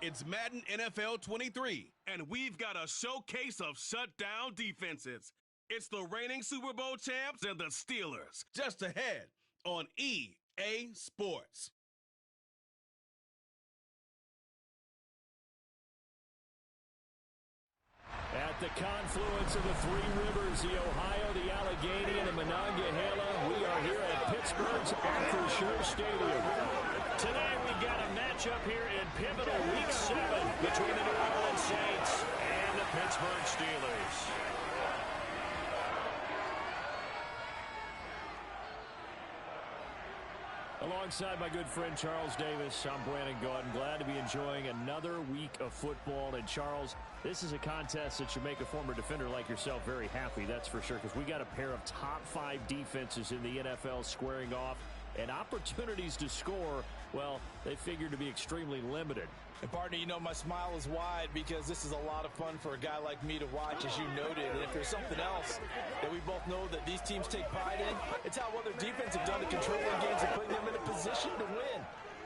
It's Madden NFL 23, and we've got a showcase of shutdown defenses. It's the reigning Super Bowl champs and the Steelers, just ahead on EA Sports. At the confluence of the three rivers, the Ohio, the Allegheny, and the Monongahela, we are here at Pittsburgh's Acrisure Stadium. Today we got a matchup here in pivotal Week 7 between the New Orleans Saints and the Pittsburgh Steelers. Alongside my good friend Charles Davis, I'm Brandon Gaudin. Glad to be enjoying another week of football. And Charles, this is a contest that should make a former defender like yourself very happy, that's for sure, because we got a pair of top 5 defenses in the NFL squaring off, and opportunities to score, well, they figure to be extremely limited. And partner, you know, my smile is wide because this is a lot of fun for a guy like me to watch, as you noted. And if there's something else that we both know that these teams take pride in, it's how other defenses have done to control their games and putting them in a position to win.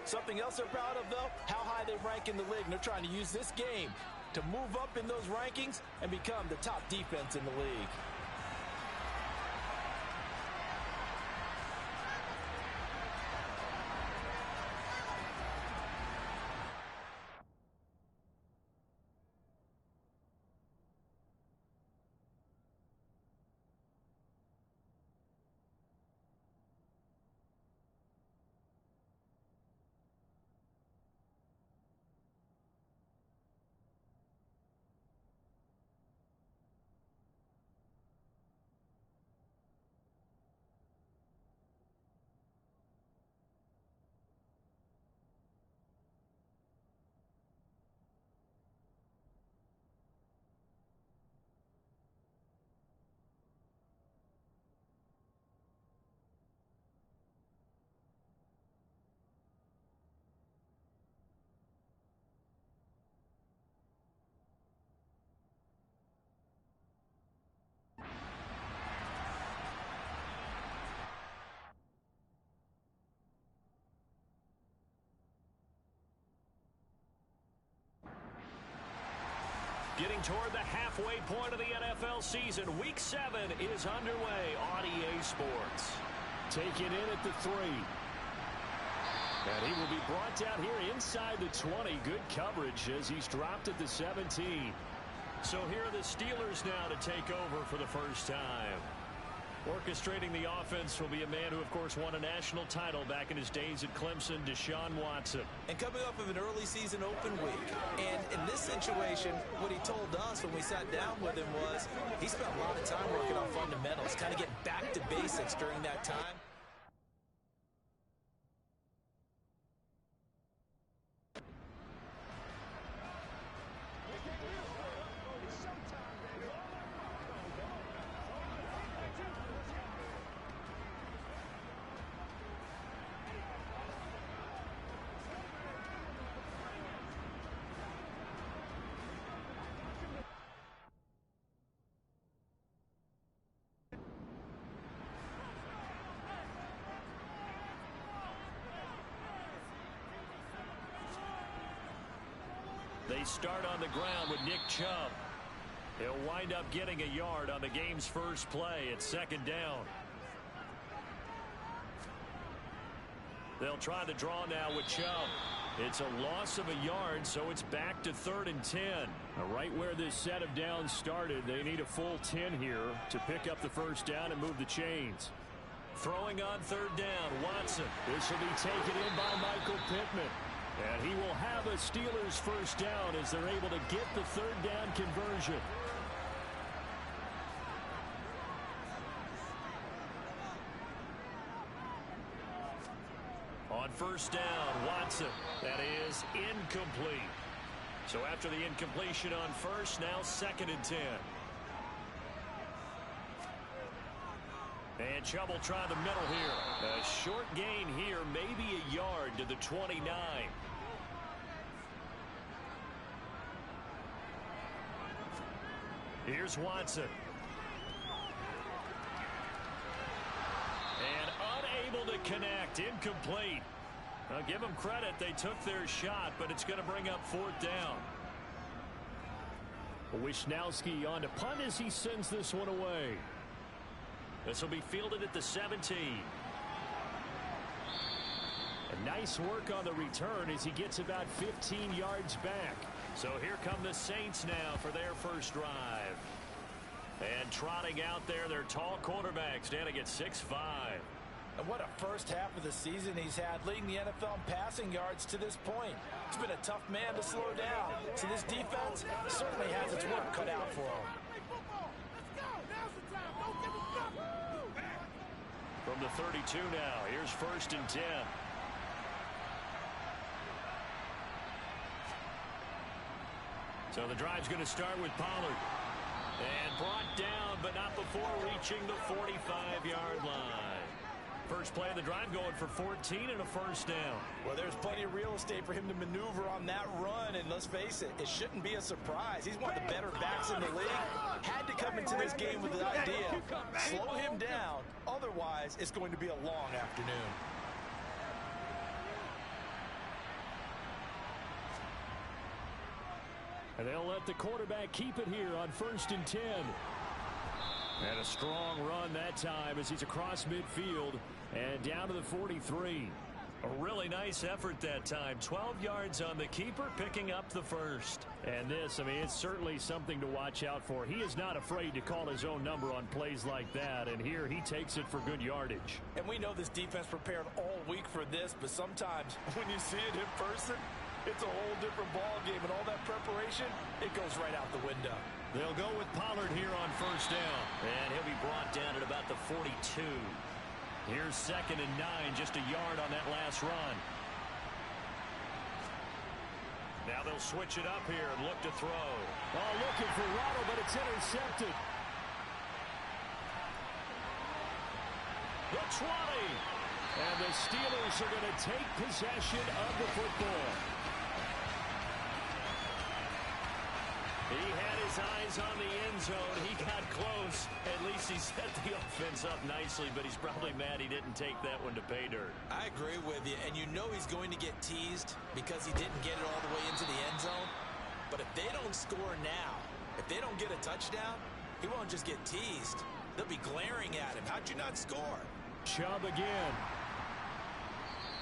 Something else they're proud of, though, how high they rank in the league. And they're trying to use this game to move up in those rankings and become the top defense in the league. Getting toward the halfway point of the NFL season, Week 7 is underway on EA Sports. Taken in at the 3. And he will be brought down here inside the 20. Good coverage as he's dropped at the 17. So here are the Steelers now to take over for the first time. Orchestrating the offense will be a man who, of course, won a national title back in his days at Clemson, Deshaun Watson. And coming off of an early season open week. And in this situation, what he told us when we sat down with him was he spent a lot of time working on fundamentals, kind of getting back to basics during that time. They start on the ground with Nick Chubb. He'll wind up getting a yard on the game's first play. It's second down. They'll try the draw now with Chubb. It's a loss of a yard, so it's back to 3rd and 10. Right where this set of downs started, they need a full 10 here to pick up the first down and move the chains. Throwing on 3rd down, Watson. This will be taken in by Michael Pittman. And he will have a Steelers first down as they're able to get the 3rd down conversion. On first down, Watson. That is incomplete. So after the incompletion on first, now 2nd and 10. And Chubb will try the middle here. A short gain here, maybe a yard to the 29. Here's Watson. And unable to connect. Incomplete. I'll give them credit. They took their shot, but it's going to bring up 4th down. Wisnowski on to punt as he sends this one away. This will be fielded at the 17. A nice work on the return as he gets about 15 yards back. So here come the Saints now for their first drive. And trotting out there, their tall quarterback standing at 6'5". And what a first half of the season he's had, leading the NFL in passing yards to this point. He's been a tough man to slow down. So this defense certainly has its work cut out for him. From the 32 now, here's 1st and 10. So the drive's going to start with Pollard. And brought down, but not before reaching the 45-yard line. First play of the drive going for 14 and a 1st down. Well, there's plenty of real estate for him to maneuver on that run, and let's face it, it shouldn't be a surprise. He's one of the better backs in the league. Had to come into this game with the idea, slow him down, otherwise it's going to be a long afternoon. And they'll let the quarterback keep it here on 1st and 10. And a strong run that time as he's across midfield and down to the 43. A really nice effort that time. 12 yards on the keeper, picking up the first. And this, I mean, it's certainly something to watch out for. He is not afraid to call his own number on plays like that. And here he takes it for good yardage. And we know this defense prepared all week for this, but sometimes when you see it in person, it's a whole different ball game, and all that preparation, it goes right out the window. They'll go with Pollard here on 1st down. And he'll be brought down at about the 42. Here's 2nd and 9, just a yard on that last run. Now they'll switch it up here and look to throw. Oh, looking for Waddle, but it's intercepted. The 20. And the Steelers are going to take possession of the football. He had his eyes on the end zone. He got close. At least he set the offense up nicely, but he's probably mad he didn't take that one to pay dirt. I agree with you, and you know he's going to get teased because he didn't get it all the way into the end zone. But if they don't score now, if they don't get a touchdown, he won't just get teased. They'll be glaring at him. How'd you not score? Chubb again.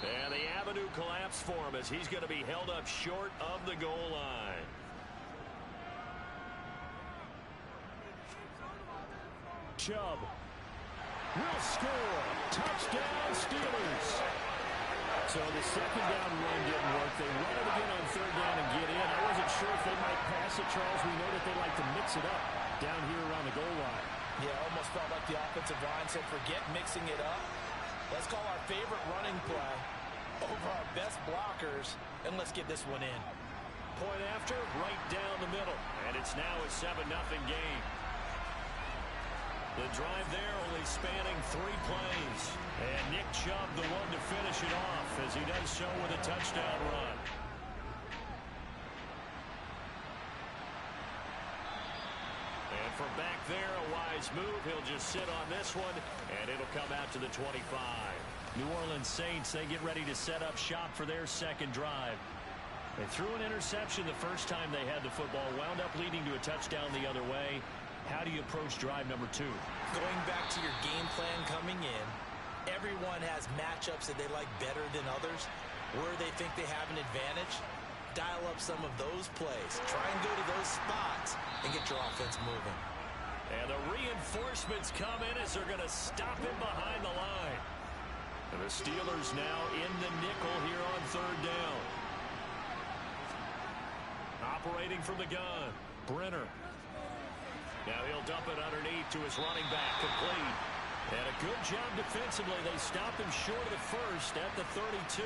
And the avenue collapsed for him as he's going to be held up short of the goal line. Chubb will score. Touchdown, Steelers. So the 2nd down run didn't work. They run it again on 3rd down and get in. I wasn't sure if they might pass it, Charles. We know that they like to mix it up down here around the goal line. Yeah, almost felt like the offensive line said, forget mixing it up. Let's call our favorite running play over our best blockers, and let's get this one in. Point after, right down the middle. And it's now a 7-0 game. The drive there only spanning 3 plays. And Nick Chubb the one to finish it off as he does so with a touchdown run. And from back there, a wise move. He'll just sit on this one, and it'll come out to the 25. New Orleans Saints, they get ready to set up shop for their 2nd drive. They threw an interception the first time they had the football, wound up leading to a touchdown the other way. How do you approach drive number 2? Going back to your game plan coming in, everyone has matchups that they like better than others, where they think they have an advantage. Dial up some of those plays. Try and go to those spots and get your offense moving. And the reinforcements come in as they're going to stop him behind the line. And the Steelers now in the nickel here on 3rd down. Operating from the gun, Brenner. Now he'll dump it underneath to his running back, complete. And a good job defensively. They stop him short of the first at the 32.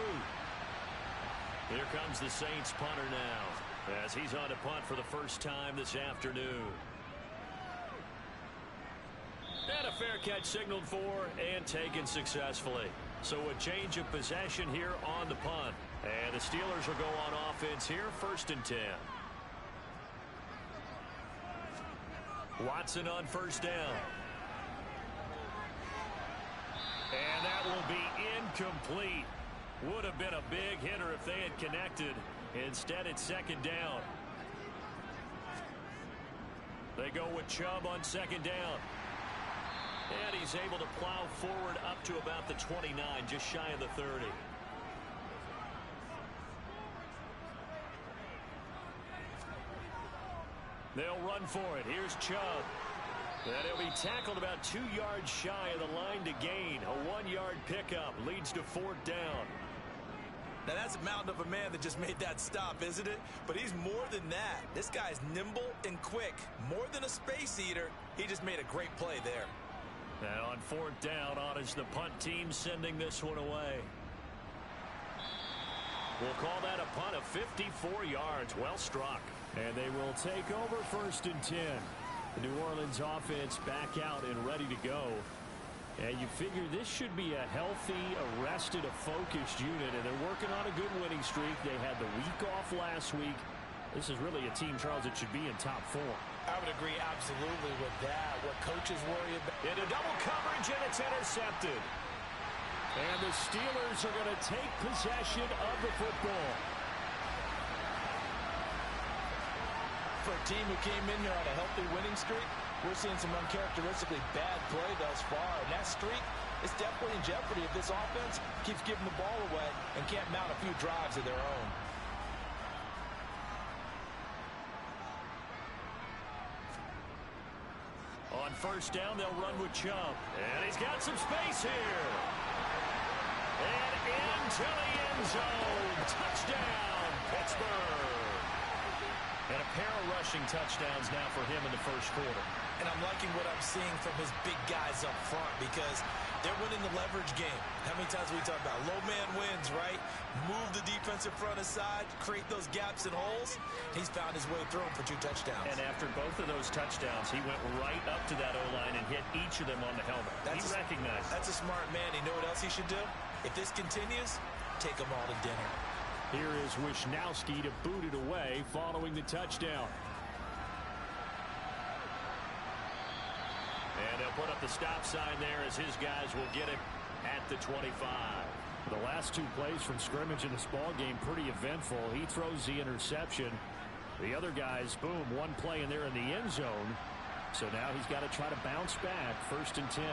Here comes the Saints punter now as he's on to punt for the first time this afternoon. And a fair catch signaled for and taken successfully. So a change of possession here on the punt. And the Steelers will go on offense here, 1st and 10. Watson on 1st down. And that will be incomplete. Would have been a big hitter if they had connected. Instead, it's second down. They go with Chubb on second down. And he's able to plow forward up to about the 29, just shy of the 30. They'll run for it. Here's Chubb. And he'll be tackled about 2 yards shy of the line to gain. A 1-yard pickup leads to fourth down. Now, that's a mountain of a man that just made that stop, isn't it? But he's more than that. This guy's nimble and quick. More than a space eater, he just made a great play there. And on fourth down, on is the punt team sending this one away. We'll call that a punt of 54 yards. Well struck. And they will take over first and 10. The New Orleans offense back out and ready to go. And you figure this should be a healthy, arrested, a focused unit. And they're working on a good winning streak. They had the week off last week. This is really a team, Charles, that should be in top form. I would agree absolutely with that. What coaches worry about. Into double coverage, and it's intercepted. And the Steelers are going to take possession of the football. For a team who came in here on a healthy winning streak, we're seeing some uncharacteristically bad play thus far. And that streak is definitely in jeopardy if this offense keeps giving the ball away and can't mount a few drives of their own. On first down, they'll run with Chubb. And he's got some space here. And into the end zone. Touchdown, Pittsburgh. And a pair of rushing touchdowns now for him in the first quarter. And I'm liking what I'm seeing from his big guys up front because they're winning the leverage game. How many times we talk about low man wins, right? Move the defensive front aside, create those gaps and holes. He's found his way through them for 2 touchdowns. And after both of those touchdowns, he went right up to that O-line and hit each of them on the helmet. He recognized it. That's a smart man. You know what else he should do? If this continues, take them all to dinner. Here is Wisnowski to boot it away following the touchdown. And they'll put up the stop sign there as his guys will get it at the 25. The last 2 plays from scrimmage in this ball game pretty eventful. He throws the interception. The other guys, boom, 1 play and they're in the end zone. So now he's got to try to bounce back. First and 10.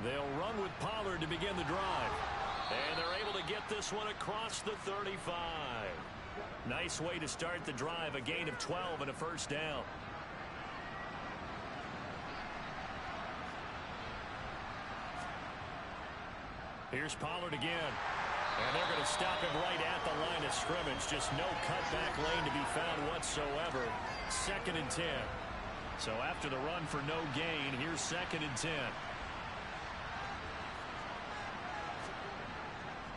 They'll run with Pollard to begin the drive. And they're able to get this one across the 35. Nice way to start the drive. A gain of 12 and a first down. Here's Pollard again. And they're going to stop him right at the line of scrimmage. Just no cutback lane to be found whatsoever. Second and 10. So after the run for no gain, here's second and 10.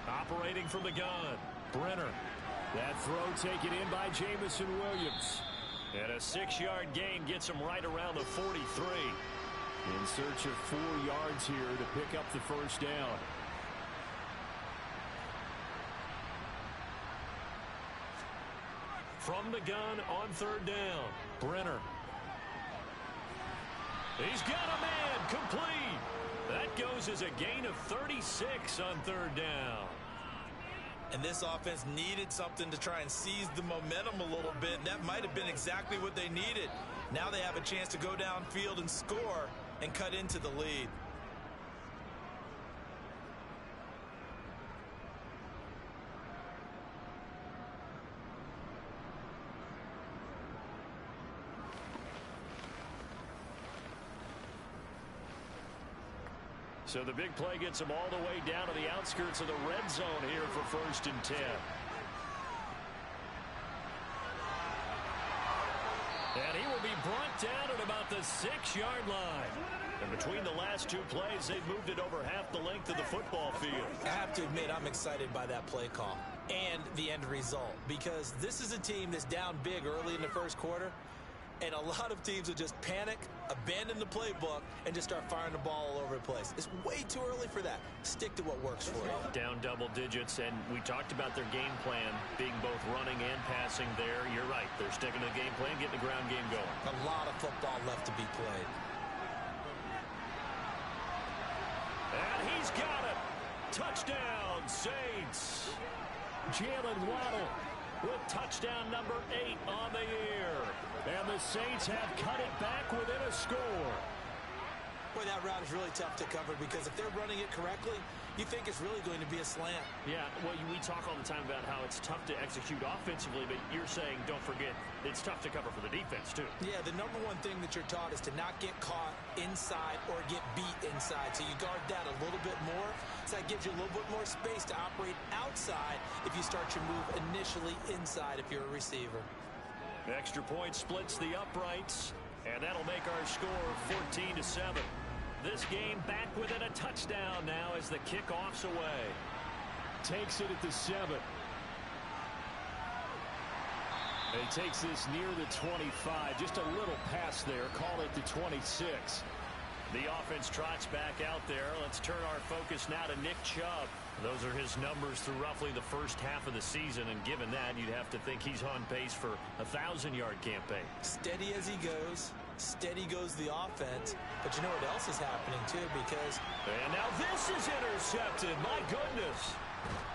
Operating from the gun, Brenner. That throw taken in by Jamison Williams. And a 6-yard gain gets him right around the 43. In search of 4 yards here to pick up the first down. From the gun on third down, Brenner. He's got a man, complete. That goes as a gain of 36 on third down. And this offense needed something to try and seize the momentum a little bit. And that might have been exactly what they needed. Now they have a chance to go downfield and score and cut into the lead. So the big play gets him all the way down to the outskirts of the red zone here for first and 10. And he will be brought down at about the 6-yard line. And between the last 2 plays, they've moved it over half the length of the football field. I have to admit, I'm excited by that play call and the end result. Because this is a team that's down big early in the first quarter. And a lot of teams will just panic, abandon the playbook, and just start firing the ball all over the place. It's way too early for that. Stick to what works for you. Down double digits, and we talked about their game plan being both running and passing there. You're right. They're sticking to the game plan, getting the ground game going. A lot of football left to be played. And he's got it. Touchdown, Saints. Jalen Waddle with touchdown number 8 on the year. And the Saints have cut it back within a score. Boy, that route is really tough to cover because if they're running it correctly, you think it's really going to be a slant. Yeah, well, we talk all the time about how it's tough to execute offensively, but you're saying, don't forget, it's tough to cover for the defense, too. Yeah, the number one thing that you're taught is to not get caught inside or get beat inside. So you guard that a little bit more. So that gives you a little bit more space to operate outside if you start your move initially inside if you're a receiver. Extra point splits the uprights, and that'll make our score 14-7. This game back within a touchdown now as the kickoff's away. Takes it at the 7. And he takes this near the 25. Just a little pass there. Call it the 26. The offense trots back out there. Let's turn our focus now to Nick Chubb. Those are his numbers through roughly the first half of the season, and given that, you'd have to think he's on pace for a 1,000-yard campaign. Steady as he goes. Steady goes the offense. But you know what else is happening, too, because... And now this is intercepted. My goodness.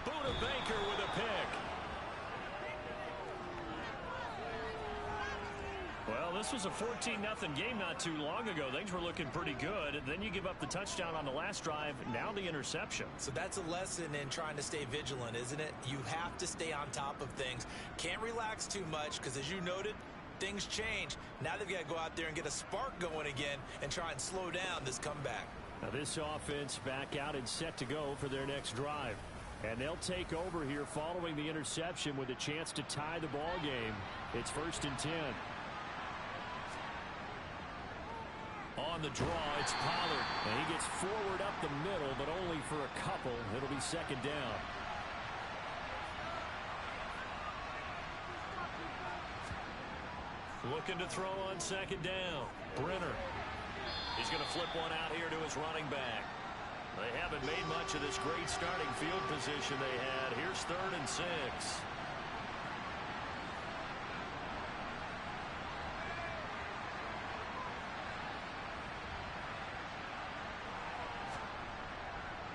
Buda Baker with a pick. Well, this was a 14-0 game not too long ago. Things were looking pretty good. Then you give up the touchdown on the last drive. Now the interception. So that's a lesson in trying to stay vigilant, isn't it? You have to stay on top of things. Can't relax too much because, as you noted, things change. Now they've got to go out there and get a spark going again and try and slow down this comeback. Now this offense back out and set to go for their next drive. And they'll take over here following the interception with a chance to tie the ball game. It's 1st and 10. On the draw, it's Pollard. And he gets forward up the middle, but only for a couple. It'll be 2nd down. Looking to throw on 2nd down. Brenner. He's going to flip one out here to his running back. They haven't made much of this great starting field position they had. Here's 3rd and 6.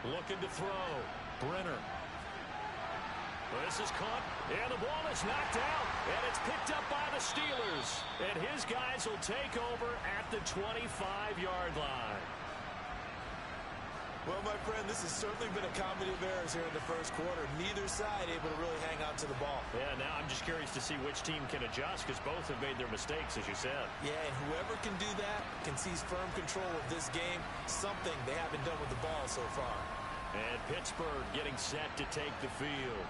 Looking to throw. Brenner. This is caught, and the ball is knocked out, and it's picked up by the Steelers. And his guys will take over at the 25-yard line. Well, my friend, this has certainly been a comedy of errors here in the first quarter. Neither side able to really hang on to the ball. Yeah, now I'm just curious to see which team can adjust because both have made their mistakes, as you said. Yeah, and whoever can do that can seize firm control of this game, something they haven't done with the ball so far. And Pittsburgh getting set to take the field.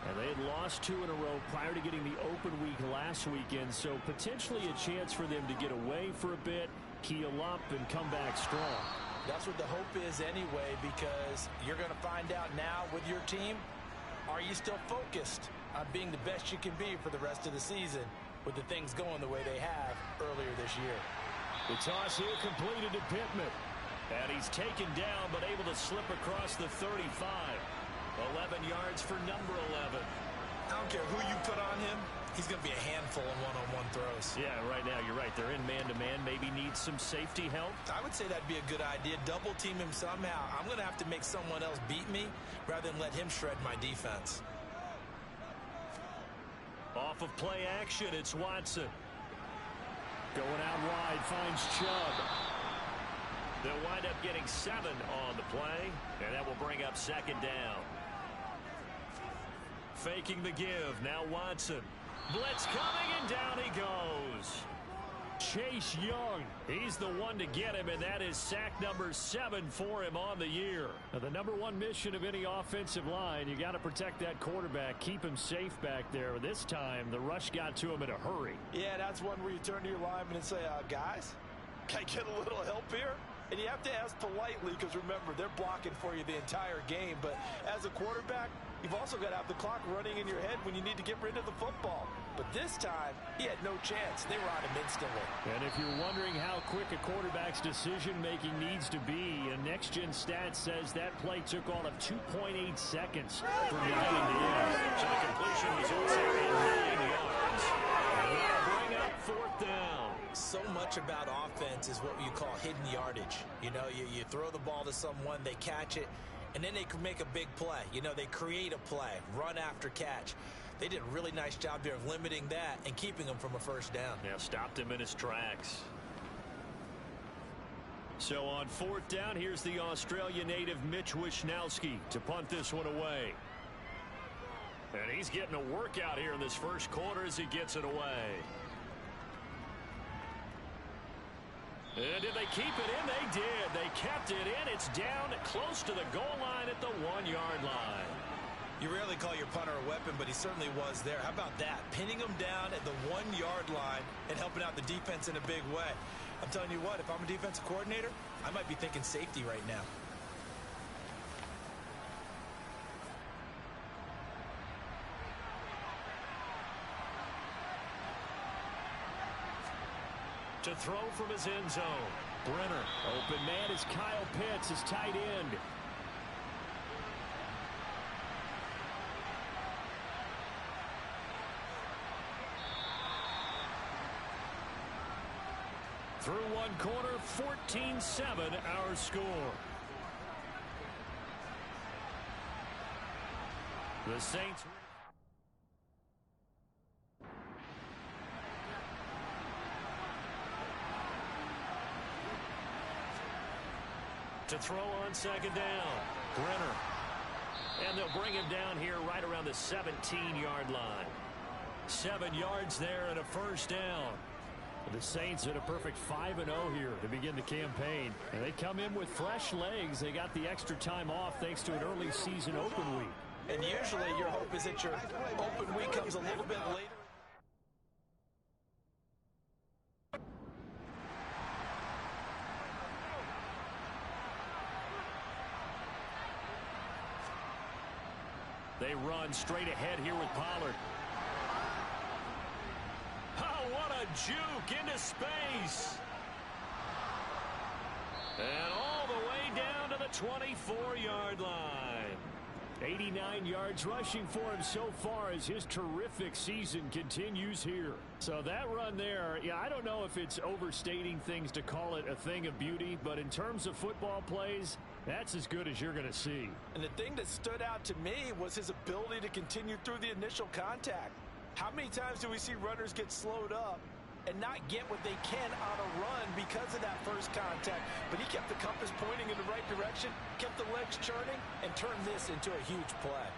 And they had lost 2 in a row prior to getting the open week last weekend, so potentially a chance for them to get away for a bit, keel up, and come back strong. That's what the hope is anyway, because you're going to find out now with your team, are you still focused on being the best you can be for the rest of the season with the things going the way they have earlier this year? The toss here completed to Pittman. And he's taken down, but able to slip across the 35. 11 yards for number 11. I don't care who you put on him. He's going to be a handful in one-on-one throws. Yeah, right now, you're right. They're in man-to-man. Maybe needs some safety help. I would say that'd be a good idea. Double team him somehow. I'm going to have to make someone else beat me rather than let him shred my defense. Off of play action, it's Watson. Going out wide, finds Chubb. They'll wind up getting 7 on the play, and that will bring up 2nd down. Faking the give, now Watson. Blitz coming, and down he goes. Chase Young, he's the one to get him, and that is sack number 7 for him on the year. Now, the number one mission of any offensive line, you got to protect that quarterback, keep him safe back there. This time, the rush got to him in a hurry. Yeah, that's one where you turn to your lineman and say, guys, can I get a little help here? And you have to ask politely because, remember, they're blocking for you the entire game. But as a quarterback, you've also got to have the clock running in your head when you need to get rid of the football. But this time, he had no chance. They were on him instantly. And if you're wondering how quick a quarterback's decision-making needs to be, a next-gen stat says that play took all of 2.8 seconds from beginning to end. So the completion was also 9 yards. And that'll bring up 4th down. So much about offense is what you call hidden yardage. You know, you throw the ball to someone, they catch it, and then they can make a big play. You know, they create a play, run after catch. They did a really nice job there of limiting that and keeping him from a first down. Yeah, stopped him in his tracks. So on 4th down, here's the Australia native Mitch Wishnowsky to punt this one away. And he's getting a workout here in this first quarter as he gets it away. And did they keep it in? They did. They kept it in. It's down close to the goal line at the 1-yard line. You rarely call your punter a weapon, but he certainly was there. How about that? Pinning him down at the 1-yard line and helping out the defense in a big way. I'm telling you what, if I'm a defensive coordinator, I might be thinking safety right now. To throw from his end zone. Brenner. Open man is Kyle Pitts, his tight end. Through one quarter, 14-7 our score. The Saints. To throw on 2nd down. Brenner. And they'll bring him down here right around the 17-yard line. 7 yards there and a first down. The Saints at a perfect 5-0 here to begin the campaign. And they come in with fresh legs. They got the extra time off thanks to an early season open week. And usually your hope is that your open week comes a little bit later. They run straight ahead here with Pollard. Oh, what a juke into space. And all the way down to the 24-yard line. 89 yards rushing for him so far as his terrific season continues here. So that run there, yeah, I don't know if it's overstating things to call it a thing of beauty, but in terms of football plays, that's as good as you're going to see. And the thing that stood out to me was his ability to continue through the initial contact. How many times do we see runners get slowed up and not get what they can on a run because of that first contact? But he kept the compass pointing in the right direction, kept the legs churning, and turned this into a huge play.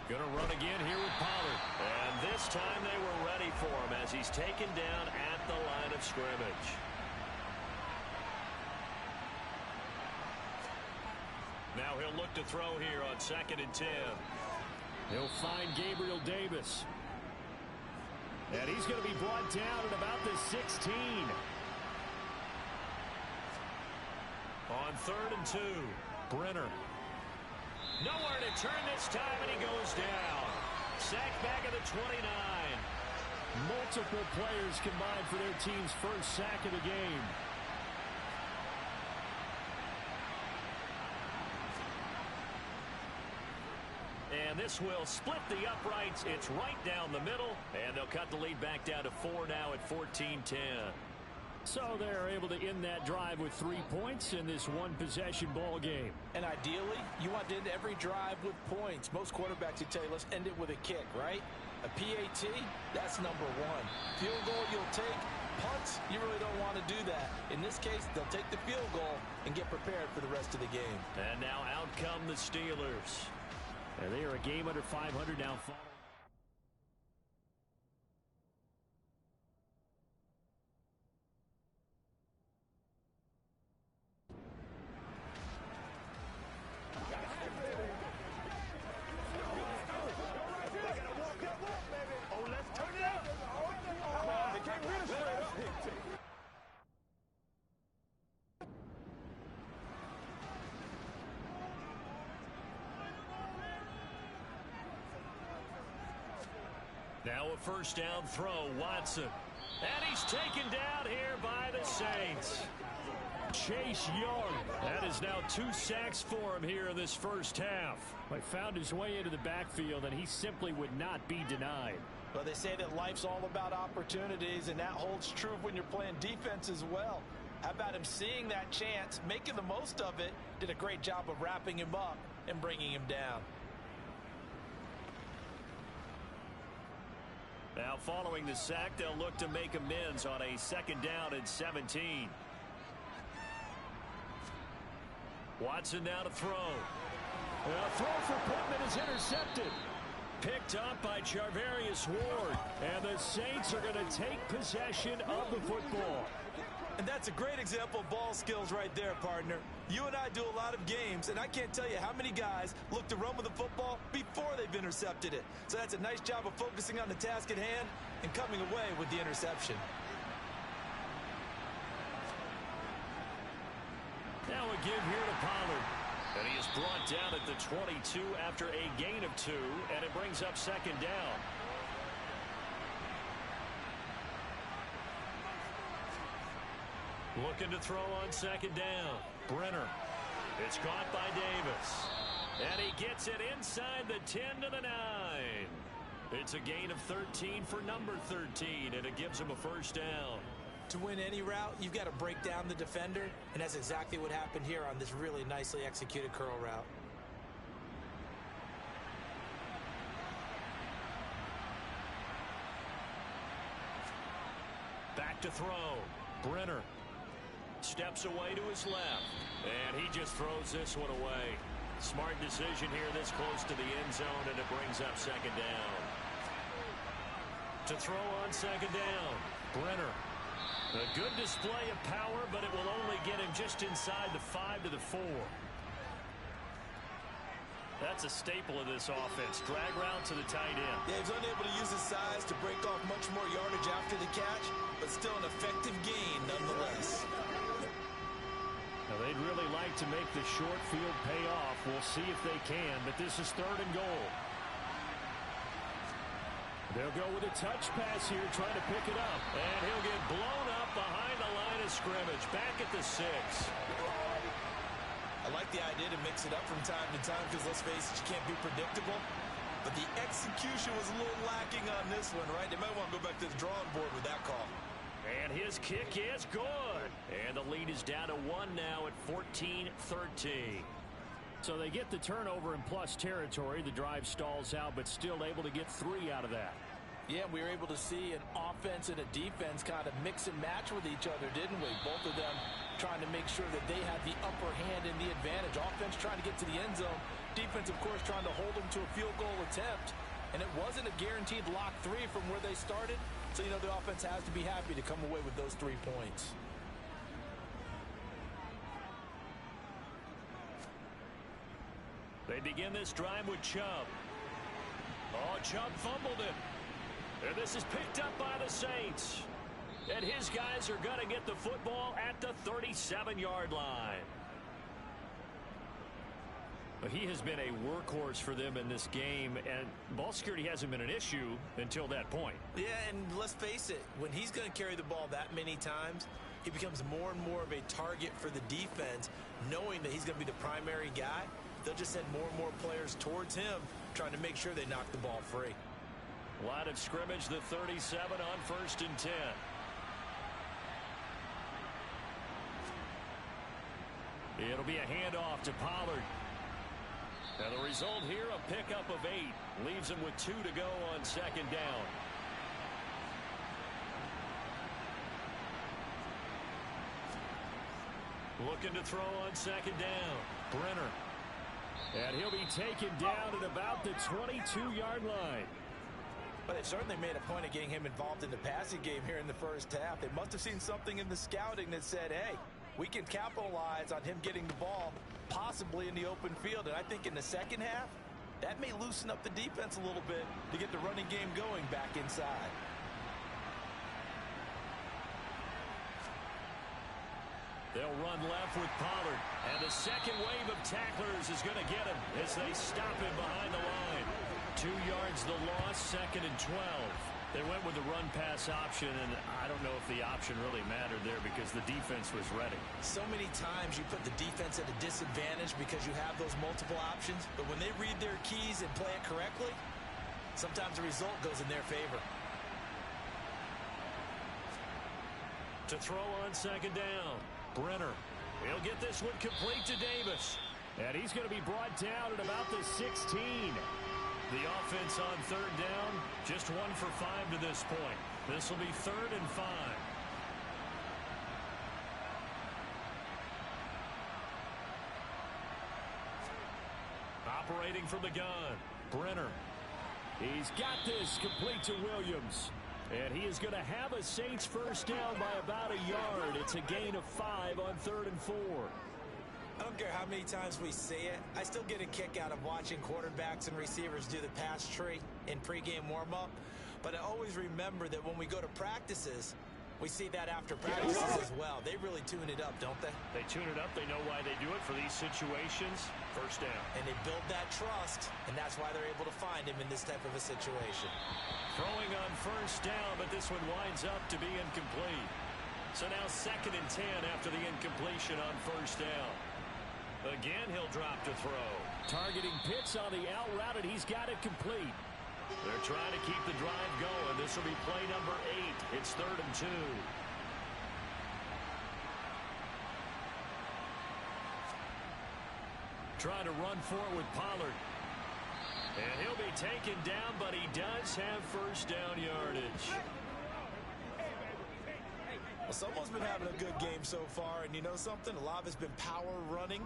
Gonna run again here with Pollard. And this time they were ready for him as he's taken down at the line of scrimmage. Now he'll look to throw here on 2nd and 10. He'll find Gabriel Davis. And he's going to be brought down at about the 16. On 3rd and 2, Brenner. Nowhere to turn this time, and he goes down. Sacked back at the 29. Multiple players combined for their team's first sack of the game. And this will split the uprights. It's right down the middle. And they'll cut the lead back down to 4 now at 14-10. So they're able to end that drive with 3 points in this one-possession ball game. And ideally, you want to end every drive with points. Most quarterbacks would tell you, let's end it with a kick, right? A PAT, that's number 1. Field goal you'll take. Punts, you really don't want to do that. In this case, they'll take the field goal and get prepared for the rest of the game. And now out come the Steelers. And they are a game under 500 now. Now a first down throw, Watson. And he's taken down here by the Saints. Chase Young. That is now 2 sacks for him here in this first half. He found his way into the backfield, and he simply would not be denied. Well, they say that life's all about opportunities, and that holds true when you're playing defense as well. How about him seeing that chance, making the most of it, did a great job of wrapping him up and bringing him down. Now following the sack, they'll look to make amends on a 2nd down and 17. Watson now to throw. A throw for Pittman is intercepted. Picked up by Charvarius Ward. And the Saints are going to take possession of the football. And that's a great example of ball skills right there, partner. You and I do a lot of games, and I can't tell you how many guys look to run with the football before they've intercepted it. So that's a nice job of focusing on the task at hand and coming away with the interception. Now a give here to Pollard. And he is brought down at the 22 after a gain of 2, and it brings up 2nd down. Looking to throw on 2nd down. Brenner. It's caught by Davis. And he gets it inside the 10 to the 9. It's a gain of 13 for number 13, and it gives him a 1st down. To win any route, you've got to break down the defender, and that's exactly what happened here on this really nicely executed curl route. Back to throw. Brenner steps away to his left, and he just throws this one away. Smart decision here this close to the end zone, and it brings up 2nd down. To throw on 2nd down, Brenner. A good display of power, but it will only get him just inside the 5 to the 4. That's a staple of this offense. Drag route to the tight end. Yeah, he's unable to use his size to break off much more yardage after the catch, but still an effective gain nonetheless. Now, they'd really like to make the short field pay off. We'll see if they can, but this is 3rd and goal. They'll go with a touch pass here, trying to pick it up. And he'll get blown up behind the line of scrimmage, back at the 6. I like the idea to mix it up from time to time because, let's face it, you can't be predictable. But the execution was a little lacking on this one, right? They might want to go back to the drawing board with that call. And his kick is good. And the lead is down to 1 now at 14-13. So they get the turnover in plus territory. The drive stalls out, but still able to get 3 out of that. Yeah, we were able to see an offense and a defense kind of mix and match with each other, didn't we? Both of them trying to make sure that they had the upper hand and the advantage. Offense trying to get to the end zone. Defense, of course, trying to hold them to a field goal attempt. And it wasn't a guaranteed lock 3 from where they started. So, you know, the offense has to be happy to come away with those 3 points. They begin this drive with Chubb. Oh, Chubb fumbled it. And this is picked up by the Saints. And his guys are going to get the football at the 37-yard line. But he has been a workhorse for them in this game, and ball security hasn't been an issue until that point. Yeah, and let's face it, when he's going to carry the ball that many times, he becomes more and more of a target for the defense, knowing that he's going to be the primary guy. They'll just send more and more players towards him, trying to make sure they knock the ball free. Line of scrimmage, the 37 on 1st and 10. It'll be a handoff to Pollard. And the result here, a pickup of 8. Leaves him with 2 to go on 2nd down. Looking to throw on 2nd down. Brenner. And he'll be taken down at about the 22-yard line. But they certainly made a point of getting him involved in the passing game here in the first half. They must have seen something in the scouting that said, hey, we can capitalize on him getting the ball, possibly in the open field. And I think in the second half, that may loosen up the defense a little bit to get the running game going back inside. They'll run left with Pollard. And the second wave of tacklers is going to get him as they stop him behind the line. 2 yards the loss, 2nd and 12. They went with the run-pass option, and I don't know if the option really mattered there because the defense was ready. So many times you put the defense at a disadvantage because you have those multiple options, but when they read their keys and play it correctly, sometimes the result goes in their favor. To throw on second down. Brenner. He'll get this one complete to Davis. And he's going to be brought down at about the 16. The offense on third down, just 1 for 5 to this point. This will be 3rd and 5. Operating from the gun, Brenner. He's got this complete to Williams. And he is going to have a Saints first down by about a yard. It's a gain of 5 on 3rd and 4. I don't care how many times we say it. I still get a kick out of watching quarterbacks and receivers do the pass tree in pregame warm-up. But I always remember that when we go to practices, we see that after practices as well. They really tune it up, don't they? They tune it up. They know why they do it for these situations. First down. And they build that trust, and that's why they're able to find him in this type of a situation. Throwing on first down, but this one winds up to be incomplete. So now 2nd and 10 after the incompletion on first down. Again, he'll drop to throw. Targeting Pitts on the out route, and he's got it complete. They're trying to keep the drive going. This will be play number 8. It's 3rd and 2. Trying to run for it with Pollard. And he'll be taken down, but he does have first down yardage. Well, someone's been having a good game so far, and you know something? A lot of it's been power running.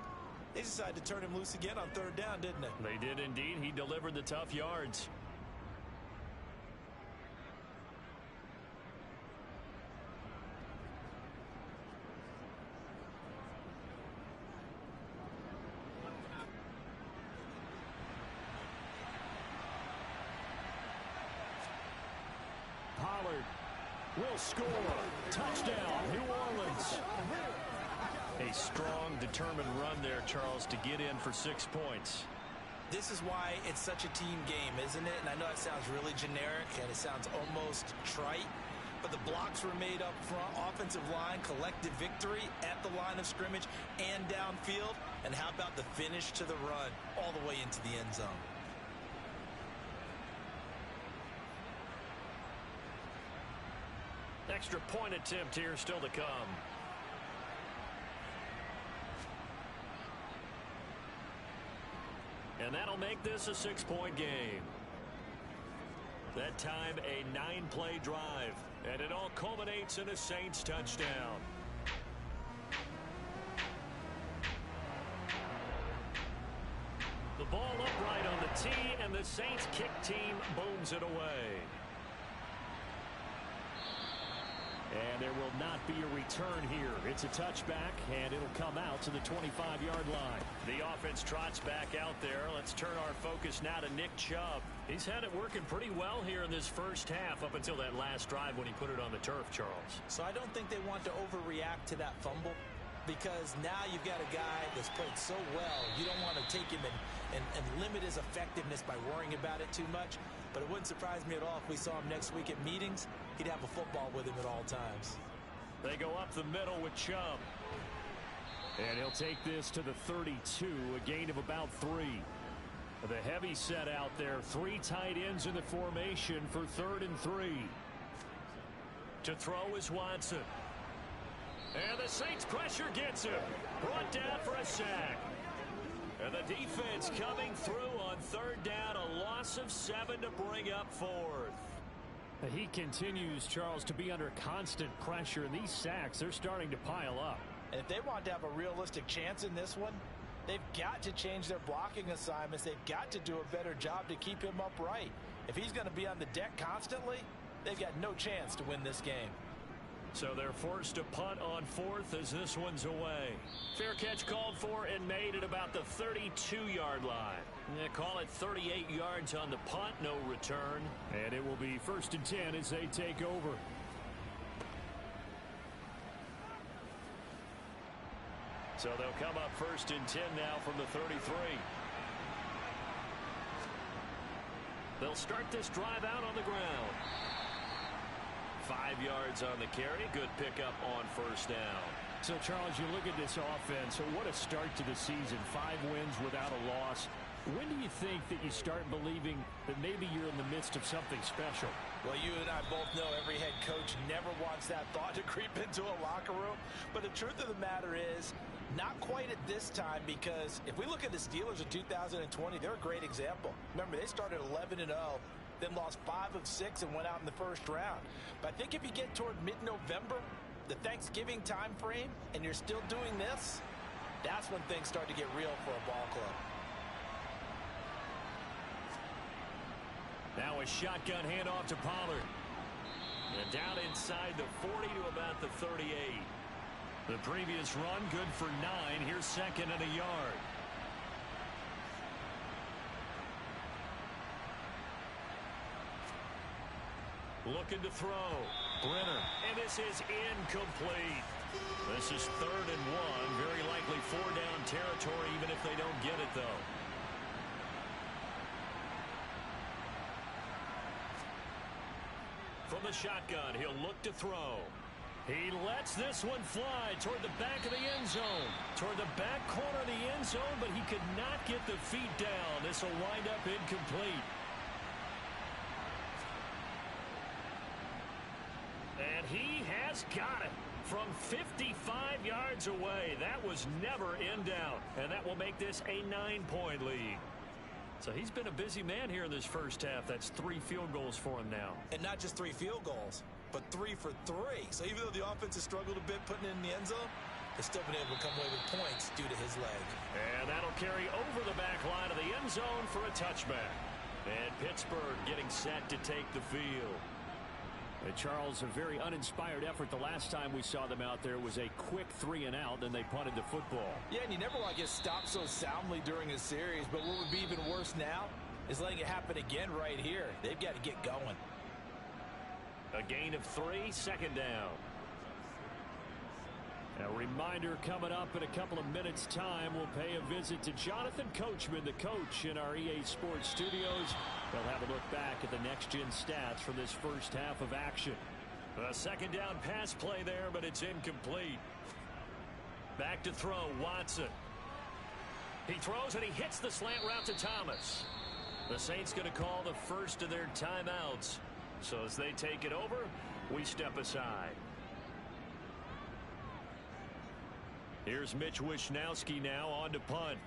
They decided to turn him loose again on 3rd down, didn't they? They did indeed. He delivered the tough yards. Pollard will score. Touchdown, New Orleans. A strong, determined run there, Charles, to get in for 6 points. This is why it's such a team game, isn't it? And I know it sounds really generic and it sounds almost trite, but the blocks were made up front, offensive line, collective victory at the line of scrimmage and downfield. And how about the finish to the run all the way into the end zone? Extra point attempt here still to come. And that'll make this a 6-point game. That time a 9-play drive. And it all culminates in a Saints touchdown. The ball upright on the tee, and the Saints kick team booms it away. And there will not be a return here. It's a touchback, and it'll come out to the 25-yard line. The offense trots back out there. Let's turn our focus now to Nick Chubb. He's had it working pretty well here in this first half up until that last drive when he put it on the turf, Charles. So I don't think they want to overreact to that fumble, because now you've got a guy that's played so well. You don't want to take him and limit his effectiveness by worrying about it too much. But it wouldn't surprise me at all if we saw him next week at meetings. He'd have a football with him at all times. They go up the middle with Chubb. And he'll take this to the 32, a gain of about 3. The heavy set out there. 3 tight ends in the formation for 3rd and 3. To throw is Watson. And the Saints pressure gets him. Brought down for a sack. And the defense coming through on 3rd down. A loss of 7 to bring up 4th. He continues, Charles, to be under constant pressure. And these sacks, they're starting to pile up. And if they want to have a realistic chance in this one, they've got to change their blocking assignments. They've got to do a better job to keep him upright. If he's going to be on the deck constantly, they've got no chance to win this game. So they're forced to punt on 4th as this one's away. Fair catch called for and made at about the 32-yard line. They call it 38 yards on the punt, no return. And it will be 1st and 10 as they take over. So they'll come up 1st and 10 now from the 33. They'll start this drive out on the ground. 5 yards on the carry. Good pickup on 1st down. So, Charles, you look at this offense. So what a start to the season. 5 wins without a loss. When do you think that you start believing that maybe you're in the midst of something special? Well, you and I both know every head coach never wants that thought to creep into a locker room. But the truth of the matter is, not quite at this time, because if we look at the Steelers in 2020, they're a great example. Remember, they started 11-0, then lost 5 of 6 and went out in the first round. But I think if you get toward mid-November, the Thanksgiving time frame, and you're still doing this, that's when things start to get real for a ball club. Now a shotgun handoff to Pollard. And down inside the 40 to about the 38. The previous run good for 9. Here's second and a yard. Looking to throw. Brenner. And this is incomplete. This is 3rd and 1. Very likely 4-down territory, even if they don't get it, though. From the shotgun, he'll look to throw. He lets this one fly toward the back of the end zone. Toward the back corner of the end zone, but he could not get the feet down. This will wind up incomplete. And he has got it from 55 yards away. That was never in doubt. And that will make this a 9-point lead. So he's been a busy man here in this first half. That's 3 field goals for him now. And not just 3 field goals, but 3 for 3. So even though the offense has struggled a bit putting it in the end zone, they've still been able to come away with points due to his leg. And that'll carry over the back line of the end zone for a touchback. And Pittsburgh getting set to take the field. And Charles, a very uninspired effort. The last time we saw them out there was a quick 3-and-out, then they punted the football. Yeah, and you never want to get stopped so soundly during a series, but what would be even worse now is letting it happen again right here. They've got to get going. A gain of 3, second down. A reminder coming up in a couple of minutes' time. We'll pay a visit to Jonathan Coachman, the coach in our EA Sports studios. They'll have a look back at the next-gen stats from this first half of action. A second down pass play there, but it's incomplete. Back to throw, Watson. He throws and he hits the slant route to Thomas. The Saints going to call the first of their timeouts. So as they take it over, we step aside. Here's Mitch Wishnowsky now on to punt.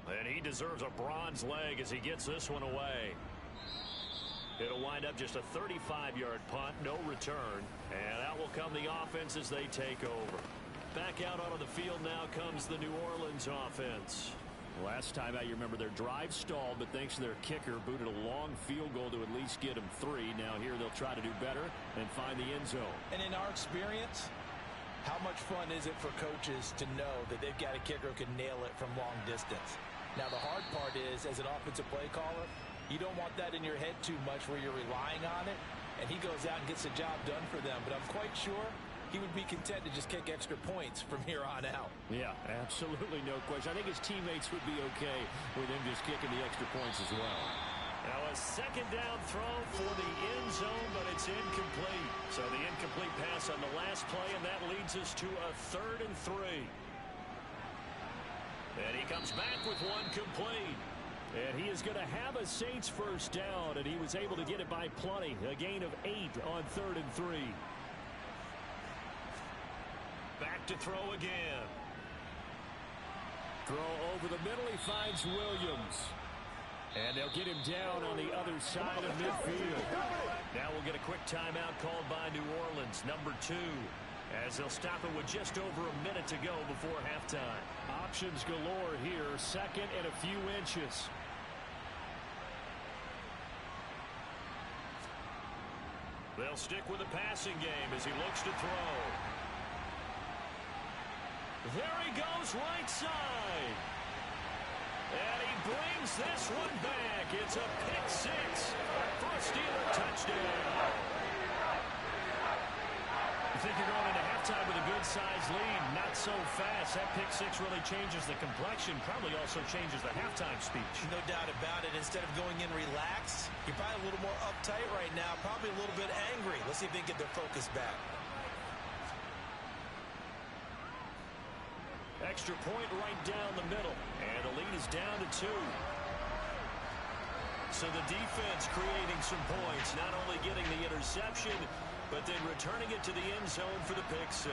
And he deserves a bronze leg as he gets this one away. It'll wind up just a 35-yard punt, no return. And out will come the offense as they take over. Back out onto the field now comes the New Orleans offense. Last time out, you remember their drive stalled, but thanks to their kicker, booted a long field goal to at least get them 3. Now here they'll try to do better and find the end zone. And in our experience, how much fun is it for coaches to know that they've got a kicker who can nail it from long distance? Now the hard part is, as an offensive play caller, you don't want that in your head too much where you're relying on it, and he goes out and gets the job done for them. But I'm quite sure he would be content to just kick extra points from here on out. Yeah, absolutely no question. I think his teammates would be okay with him just kicking the extra points as well. Now a second down throw for the end zone, but it's incomplete. So the incomplete pass on the last play, and that leads us to a 3rd and 3. And he comes back with one complete. And he is going to have a Saints first down, and he was able to get it by plenty. A gain of 8 on 3rd and 3. Back to throw again. Throw over the middle. He finds Williams. And they'll get him down on the other side of midfield. Now we'll get a quick timeout called by New Orleans, number 2, as they'll stop it with just over a minute to go before halftime. Options galore here, 2nd and a few inches. They'll stick with the passing game as he looks to throw. There he goes, right side. And he brings this one back. It's a pick 6 for a Steeler touchdown. You think you're going into halftime with a good-sized lead. Not so fast. That pick 6 really changes the complexion. Probably also changes the halftime speech. No doubt about it. Instead of going in relaxed, you're probably a little more uptight right now. Probably a little bit angry. Let's see if they can get their focus back. extra point right down the middle. And the lead is down to 2. So the defense creating some points, not only getting the interception, but then returning it to the end zone for the pick 6.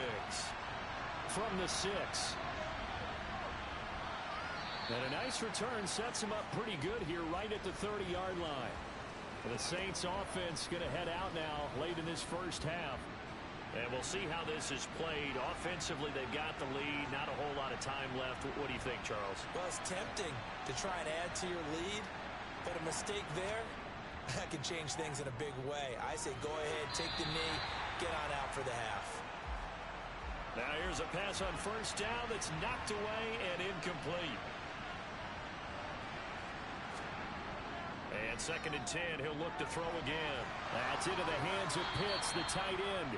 From the 6. And a nice return sets him up pretty good here right at the 30-yard line. The Saints offense going to head out now late in this first half. And we'll see how this is played. Offensively, they've got the lead. Not a whole lot of time left. What do you think, Charles? Well, it's tempting to try and add to your lead, but a mistake there, that can change things in a big way. I say go ahead, take the knee, get on out for the half. Now here's a pass on first down that's knocked away and incomplete. And 2nd and 10, he'll look to throw again. That's into the hands of Pitts, the tight end.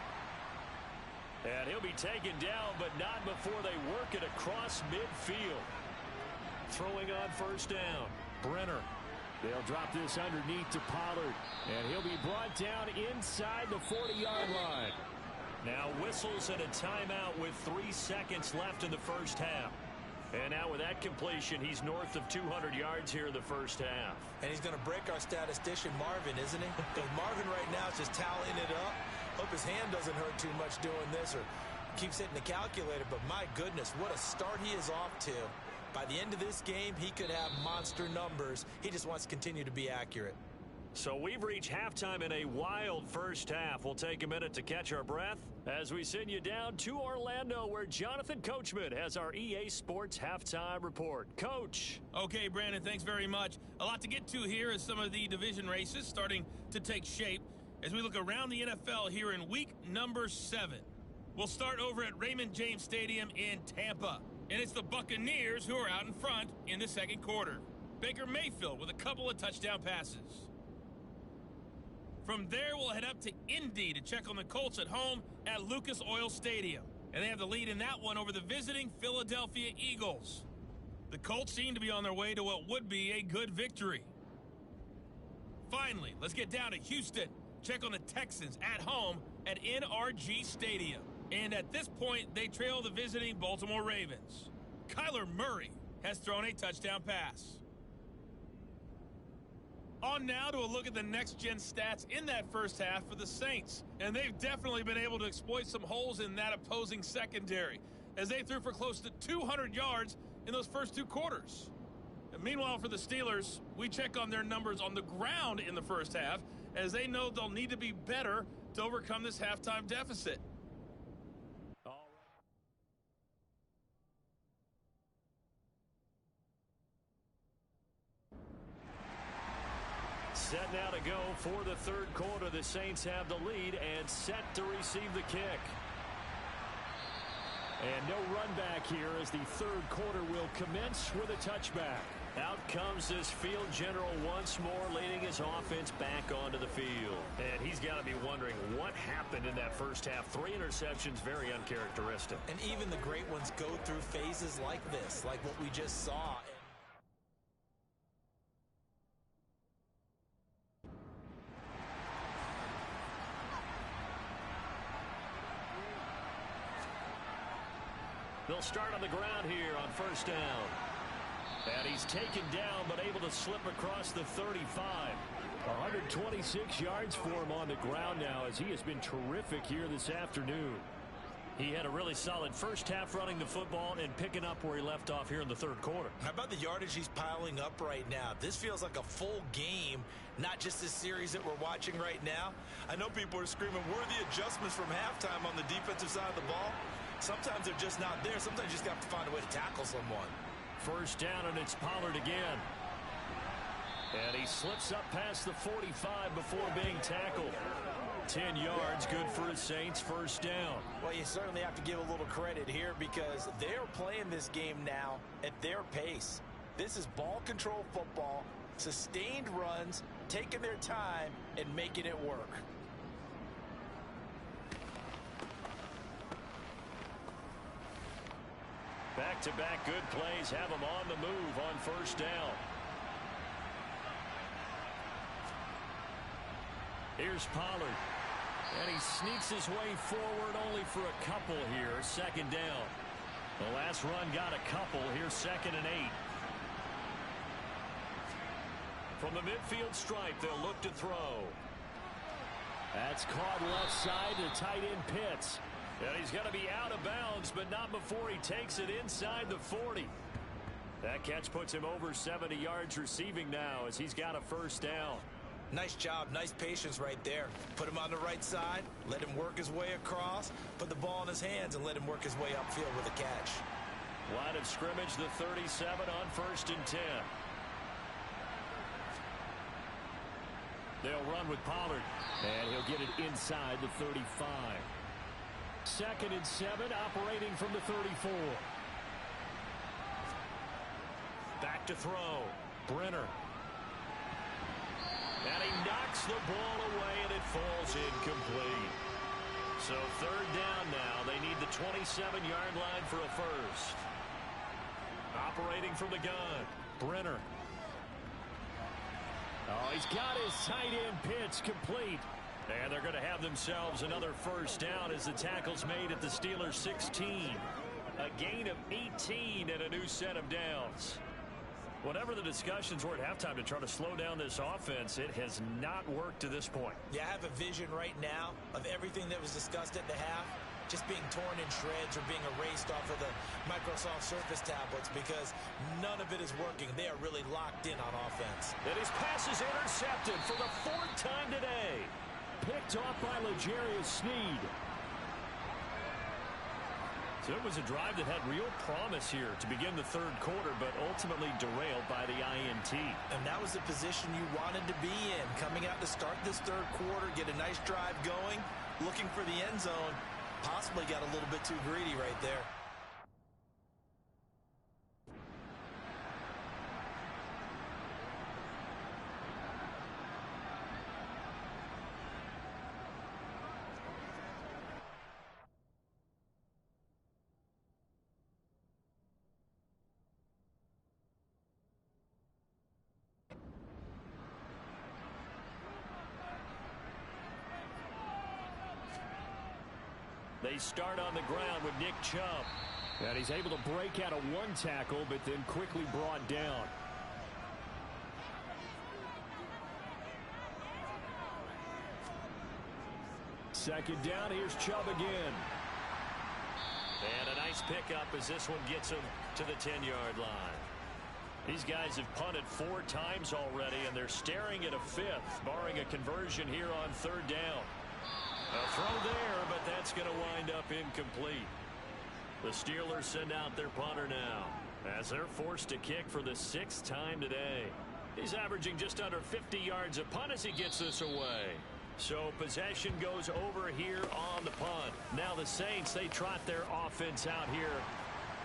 And he'll be taken down, but not before they work it across midfield. Throwing on first down, Brenner. They'll drop this underneath to Pollard. And he'll be brought down inside the 40-yard line. Now whistles and a timeout with 3 seconds left in the first half. And now with that completion, he's north of 200 yards here in the first half. And he's going to break our statistician, Marvin, isn't he? Because Marvin right now is just tallying it up. Hope his hand doesn't hurt too much doing this or keeps hitting the calculator. But my goodness, what a start he is off to. By the end of this game, he could have monster numbers. He just wants to continue to be accurate. So we've reached halftime in a wild first half. We'll take a minute to catch our breath as we send you down to Orlando, where Jonathan Coachman has our EA Sports halftime report. Coach. Okay, Brandon, thanks very much. A lot to get to here as some of the division races starting to take shape as we look around the NFL here in week number 7. We'll start over at Raymond James Stadium in Tampa. And it's the Buccaneers who are out in front in the second quarter. Baker Mayfield with a couple of touchdown passes. From there, we'll head up to Indy to check on the Colts at home at Lucas Oil Stadium. And they have the lead in that one over the visiting Philadelphia Eagles. The Colts seem to be on their way to what would be a good victory. Finally, let's get down to Houston. Check on the Texans at home at NRG Stadium. And at this point, they trail the visiting Baltimore Ravens. Kyler Murray has thrown a touchdown pass. On now to a look at the next-gen stats in that first half for the Saints. And they've definitely been able to exploit some holes in that opposing secondary, as they threw for close to 200 yards in those first 2 quarters. And meanwhile, for the Steelers, we check on their numbers on the ground in the first half, as they know they'll need to be better to overcome this halftime deficit. Set now to go for the third quarter. The Saints have the lead and set to receive the kick. And no run back here as the third quarter will commence with a touchback. Out comes this field general once more, leading his offense back onto the field. And he's got to be wondering what happened in that first half. 3 interceptions, very uncharacteristic. And even the great ones go through phases like this, like what we just saw. They'll start on the ground here on first down. And he's taken down, but able to slip across the 35. 126 yards for him on the ground now, as he has been terrific here this afternoon. He had a really solid first half running the football and picking up where he left off here in the third quarter. How about the yardage he's piling up right now? This feels like a full game, not just this series that we're watching right now. I know people are screaming, where are the adjustments from halftime on the defensive side of the ball? Sometimes they're just not there. Sometimes you just have to find a way to tackle someone. First down, and it's Pollard again. And he slips up past the 45 before being tackled. 10 yards, good for his Saints first down. Well, you certainly have to give a little credit here because they're playing this game now at their pace. This is ball control football, sustained runs, taking their time, and making it work. Back-to-back good plays have him on the move on first down. Here's Pollard. And he sneaks his way forward only for a couple here. Second down. The last run got a couple. Here's 2nd and 8. From the midfield stripe, they'll look to throw. That's caught left side to tight end Pitts. And he's going to be out of bounds, but not before he takes it inside the 40. That catch puts him over 70 yards receiving now as he's got a first down. Nice job, nice patience right there. Put him on the right side, let him work his way across, put the ball in his hands, and let him work his way upfield with a catch. Line of scrimmage, the 37 on 1st and 10. They'll run with Pollard, and he'll get it inside the 35. 2nd and 7, operating from the 34. Back to throw. Brenner. And he knocks the ball away, and it falls incomplete. So 3rd down now. They need the 27-yard line for a first. Operating from the gun. Brenner. Oh, he's got his tight end Pitts complete. And they're going to have themselves another first down as the tackle's made at the Steelers' 16. A gain of 18 and a new set of downs. Whatever the discussions were at halftime to try to slow down this offense, it has not worked to this point. Yeah, I have a vision right now of everything that was discussed at the half just being torn in shreds or being erased off of the Microsoft Surface tablets because none of it is working. They are really locked in on offense. And his pass is intercepted for the 4th time today. Picked off by L'Jarius Sneed. So it was a drive that had real promise here to begin the 3rd quarter, but ultimately derailed by the INT. And that was the position you wanted to be in. Coming out to start this 3rd quarter, get a nice drive going, looking for the end zone. Possibly got a little bit too greedy right there. They start on the ground with Nick Chubb. And he's able to break out of 1 tackle, but then quickly brought down. Second down, here's Chubb again. And a nice pickup as this one gets him to the 10-yard line. These guys have punted 4 times already, and they're staring at a 5th, barring a conversion here on 3rd down. A throw there, but that's going to wind up incomplete. The Steelers send out their punter now as they're forced to kick for the 6th time today. He's averaging just under 50 yards a punt as he gets this away. So possession goes over here on the punt. Now the Saints, they trot their offense out here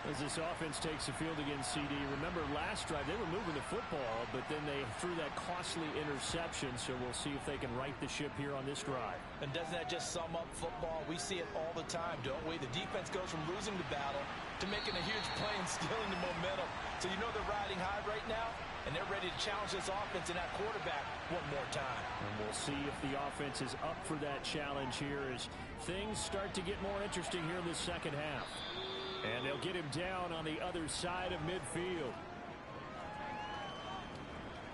as this offense takes the field against CD. Remember last drive, they were moving the football, but then they threw that costly interception, so we'll see if they can right the ship here on this drive. And doesn't that just sum up football? We see it all the time, don't we? The defense goes from losing the battle to making a huge play and stealing the momentum. So you know they're riding high right now, and they're ready to challenge this offense and that quarterback one more time. And we'll see if the offense is up for that challenge here as things start to get more interesting here in the 2nd half. And they'll get him down on the other side of midfield.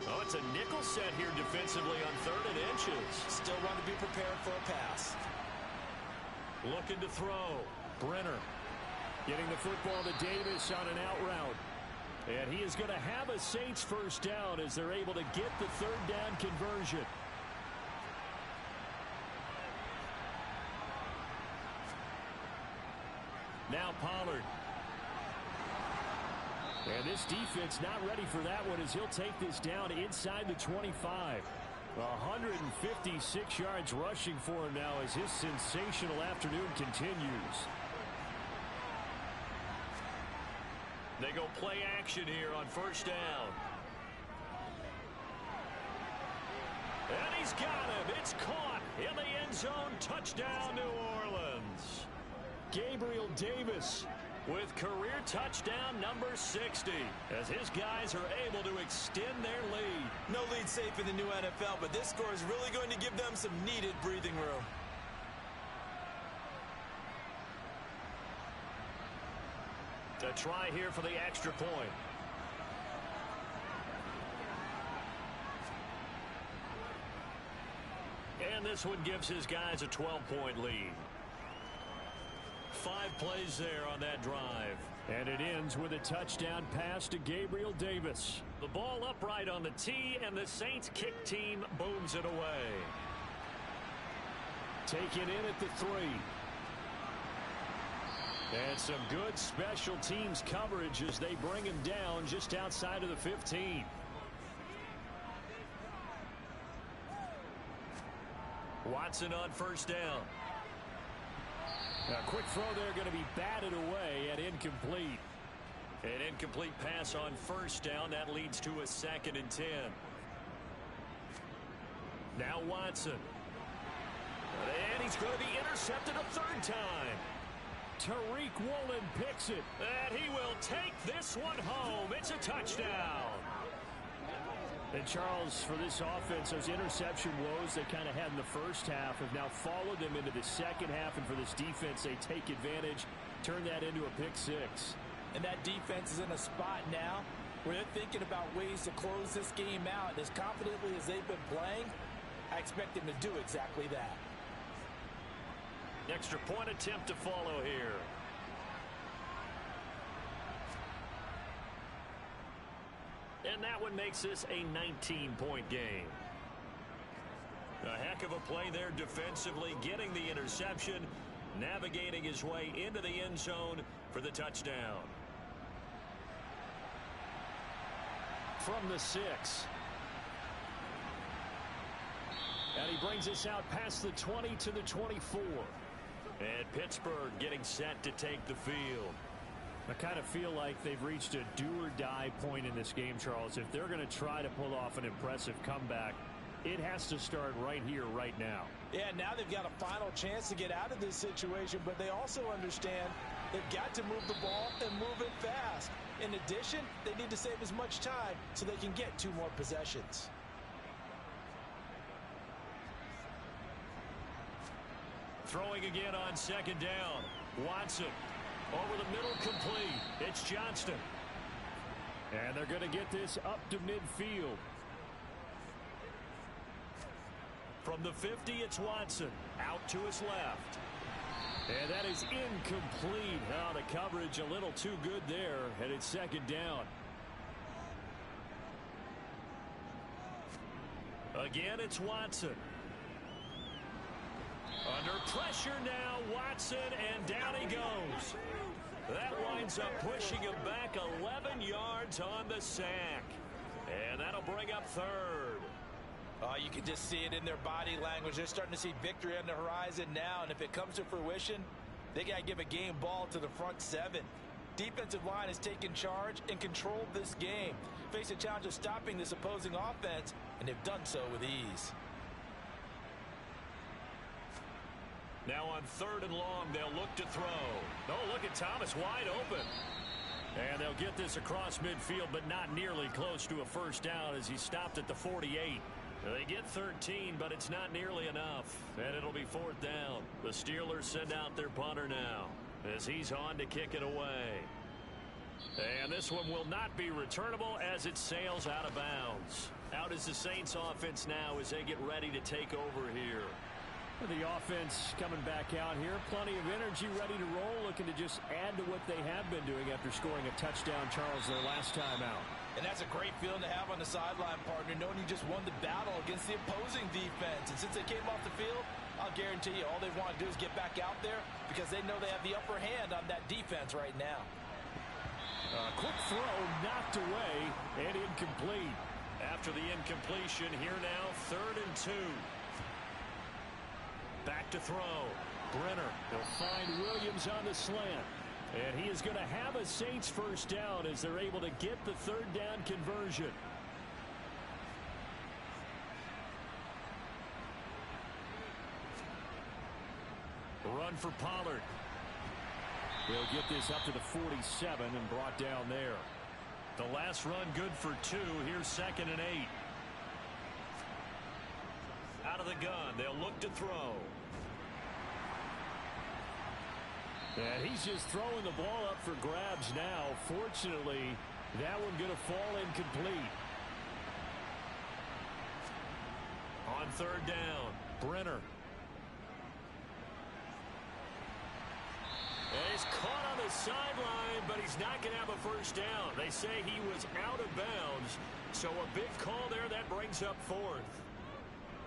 Oh, it's a nickel set here defensively on 3rd and inches. Still want to be prepared for a pass. Looking to throw. Brenner getting the football to Davis on an out route. And he is going to have a Saints first down as they're able to get the 3rd down conversion. Now Pollard. And this defense not ready for that one as he'll take this down inside the 25. 156 yards rushing for him now as his sensational afternoon continues. They go play action here on 1st down. And he's got him. It's caught in the end zone. Touchdown, New Orleans. Gabriel Davis with career touchdown number 60 as his guys are able to extend their lead. No lead safe in the new NFL, but this score is really going to give them some needed breathing room. A try here for the extra point. And this one gives his guys a 12-point lead. 5 plays there on that drive. And it ends with a touchdown pass to Gabriel Davis. The ball upright on the tee, and the Saints kick team booms it away. Taken in at the 3. And some good special teams coverage as they bring him down just outside of the 15. Watson on first down. A quick throw there going to be batted away and incomplete. An incomplete pass on first down. That leads to a 2nd and 10. Now Watson. And he's going to be intercepted a 3rd time. Tariq Woolen picks it. And he will take this one home. It's a touchdown. And Charles, for this offense, those interception woes they kind of had in the first half have now followed them into the second half. And for this defense, they take advantage, turn that into a pick 6. And that defense is in a spot now where they're thinking about ways to close this game out. And as confidently as they've been playing, I expect them to do exactly that. Extra point attempt to follow here. And that one makes this a 19-point game. A heck of a play there defensively, getting the interception, navigating his way into the end zone for the touchdown. From the 6. And he brings us out past the 20 to the 24. And Pittsburgh getting set to take the field. I kind of feel like they've reached a do-or-die point in this game, Charles. If they're going to try to pull off an impressive comeback, it has to start right here, right now. Yeah, now they've got a final chance to get out of this situation, but they also understand they've got to move the ball and move it fast. In addition, they need to save as much time so they can get 2 more possessions. Throwing again on 2nd down. Watson. Over the middle, complete. It's Johnston. And they're going to get this up to midfield. From the 50, it's Watson. Out to his left. And that is incomplete. Now the coverage a little too good there. And it's 2nd down. Again, it's Watson. Under pressure now, Watson, and down he goes. That winds up pushing him back 11 yards on the sack. And that'll bring up 3rd. Oh, you can just see it in their body language. They're starting to see victory on the horizon now, and if it comes to fruition, they got to give a game ball to the front 7. Defensive line has taken charge and controlled this game. Face a challenge of stopping this opposing offense, and they've done so with ease. Now on 3rd and long, they'll look to throw. Oh, look at Thomas wide open. And they'll get this across midfield, but not nearly close to a first down as he stopped at the 48. They get 13, but it's not nearly enough. And it'll be 4th down. The Steelers send out their punter now as he's on to kick it away. And this one will not be returnable as it sails out of bounds. Out is the Saints offense now as they get ready to take over here. The offense coming back out here. Plenty of energy, ready to roll, looking to just add to what they have been doing after scoring a touchdown, Charles, their last time out. And that's a great feeling to have on the sideline, partner, knowing you just won the battle against the opposing defense. And since they came off the field, I'll guarantee you all they want to do is get back out there because they know they have the upper hand on that defense right now. Quick throw knocked away and incomplete. After the incompletion, here now, 3rd and 2. Back to throw. Brenner. They'll find Williams on the slant. And he is going to have a Saints first down as they're able to get the 3rd down conversion. Run for Pollard. They'll get this up to the 47 and brought down there. The last run good for 2. Here's 2nd and 8. Out of the gun. They'll look to throw. And he's just throwing the ball up for grabs now. Fortunately, that one going to fall incomplete. On third down, Brenner. and he's caught on the sideline, but he's not going to have a first down. They say he was out of bounds, so a big call there. That brings up fourth.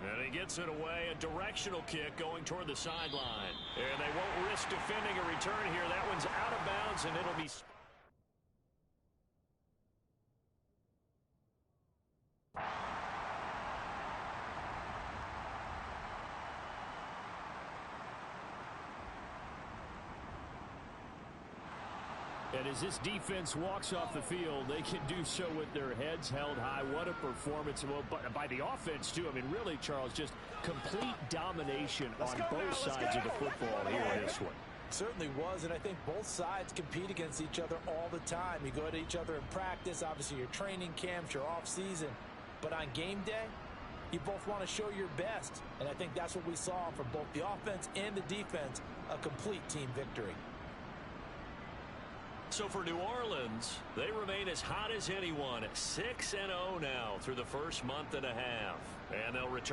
And he gets it away, a directional kick going toward the sideline. And they won't risk defending a return here. That one's out of bounds, and it'll be... And as this defense walks off the field, they can do so with their heads held high. What a performance by the offense, too. I mean, really, Charles, just complete domination on both sides of the football here in this one. Certainly was, and I think both sides compete against each other all the time. You go to each other in practice, obviously your training camps, your off-season. But on game day, you both want to show your best. And I think that's what we saw from both the offense and the defense, a complete team victory. So for New Orleans, they remain as hot as anyone at 6-0 now through the first month and a half. And they'll return.